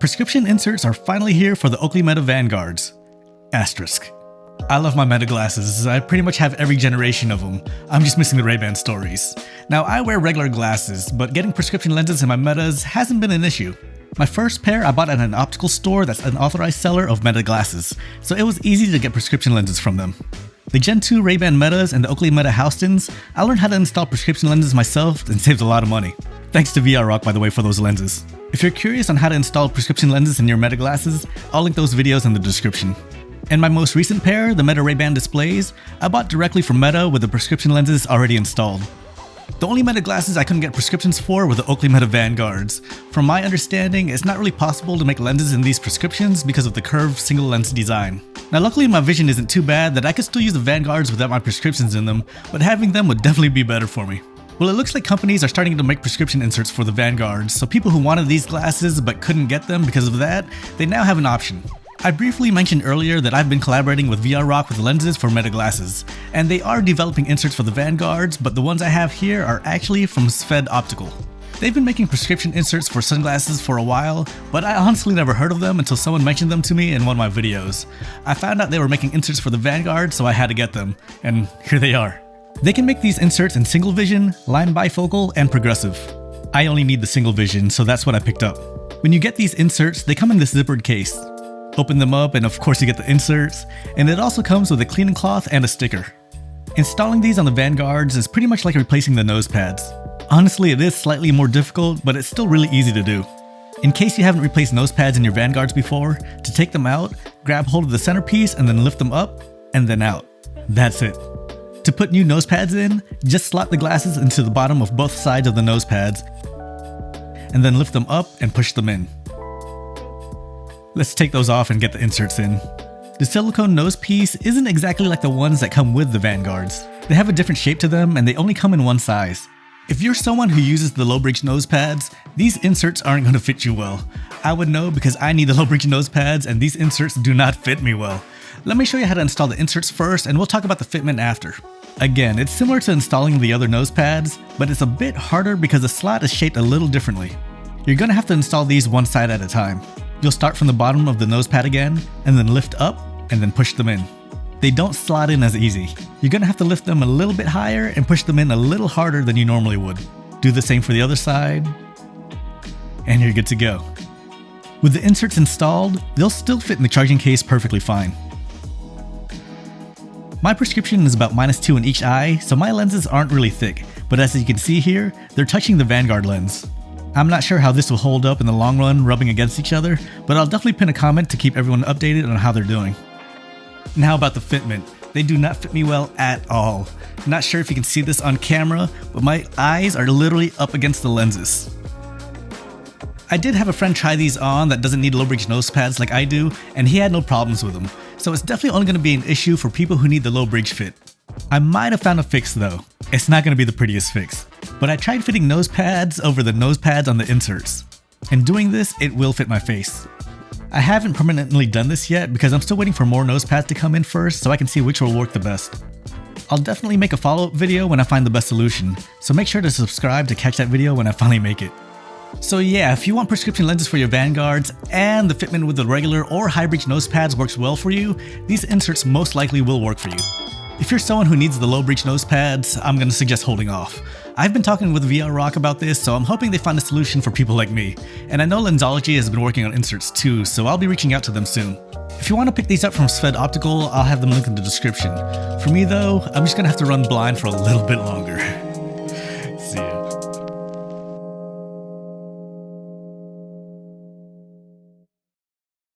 Prescription inserts are finally here for the Oakley Meta Vanguards. Asterisk. I love my Meta glasses, I pretty much have every generation of them. I'm just missing the Ray-Ban stories. Now I wear regular glasses, but getting prescription lenses in my Metas hasn't been an issue. My first pair I bought at an optical store that's an authorized seller of Meta glasses, so it was easy to get prescription lenses from them. The Gen 2 Ray-Ban Metas and the Oakley Meta Houstons, I learned how to install prescription lenses myself and saved a lot of money. Thanks to VRRock, by the way, for those lenses. If you're curious on how to install prescription lenses in your Meta glasses, I'll link those videos in the description. And my most recent pair, the Meta Ray-Ban displays, I bought directly from Meta with the prescription lenses already installed. The only Meta glasses I couldn't get prescriptions for were the Oakley Meta Vanguards. From my understanding, it's not really possible to make lenses in these prescriptions because of the curved single lens design. Now luckily my vision isn't too bad that I could still use the Vanguards without my prescriptions in them, but having them would definitely be better for me. Well, it looks like companies are starting to make prescription inserts for the Vanguards, so people who wanted these glasses but couldn't get them because of that, they now have an option. I briefly mentioned earlier that I've been collaborating with VRRock with lenses for Meta glasses, and they are developing inserts for the Vanguards, but the ones I have here are actually from Sved Optical. They've been making prescription inserts for sunglasses for a while, but I honestly never heard of them until someone mentioned them to me in one of my videos. I found out they were making inserts for the Vanguard, so I had to get them, and here they are. They can make these inserts in single vision, line bifocal, and progressive. I only need the single vision, so that's what I picked up. When you get these inserts, they come in this zippered case. Open them up and of course you get the inserts, and it also comes with a cleaning cloth and a sticker. Installing these on the Vanguards is pretty much like replacing the nose pads. Honestly, it is slightly more difficult, but it's still really easy to do. In case you haven't replaced nose pads in your Vanguards before, to take them out, grab hold of the centerpiece and then lift them up, and then out. That's it. To put new nose pads in, just slot the glasses into the bottom of both sides of the nose pads, and then lift them up and push them in. Let's take those off and get the inserts in. The silicone nose piece isn't exactly like the ones that come with the Vanguards. They have a different shape to them and they only come in one size. If you're someone who uses the low bridge nose pads, these inserts aren't going to fit you well. I would know because I need the low bridge nose pads and these inserts do not fit me well. Let me show you how to install the inserts first and we'll talk about the fitment after. Again, it's similar to installing the other nose pads, but it's a bit harder because the slot is shaped a little differently. You're going to have to install these one side at a time. You'll start from the bottom of the nose pad again, and then lift up, and then push them in. They don't slot in as easy. You're going to have to lift them a little bit higher and push them in a little harder than you normally would. Do the same for the other side, and you're good to go. With the inserts installed, they'll still fit in the charging case perfectly fine. My prescription is about -2 in each eye, so my lenses aren't really thick, but as you can see here, they're touching the Vanguard lens. I'm not sure how this will hold up in the long run rubbing against each other, but I'll definitely pin a comment to keep everyone updated on how they're doing. Now about the fitment. They do not fit me well at all. Not sure if you can see this on camera, but my eyes are literally up against the lenses. I did have a friend try these on that doesn't need low bridge nose pads like I do, and he had no problems with them, so it's definitely only going to be an issue for people who need the low bridge fit. I might have found a fix though. It's not going to be the prettiest fix, but I tried fitting nose pads over the nose pads on the inserts. And doing this, it will fit my face. I haven't permanently done this yet because I'm still waiting for more nose pads to come in first so I can see which will work the best. I'll definitely make a follow-up video when I find the best solution, so make sure to subscribe to catch that video when I finally make it. So yeah, if you want prescription lenses for your Vanguards and the fitment with the regular or high bridge nose pads works well for you, these inserts most likely will work for you. If you're someone who needs the low bridge nose pads, I'm going to suggest holding off. I've been talking with VRRock about this, so I'm hoping they find a solution for people like me. And I know Lensology has been working on inserts too, so I'll be reaching out to them soon. If you want to pick these up from Sved Optical, I'll have them linked in the description. For me though, I'm just going to have to run blind for a little bit longer.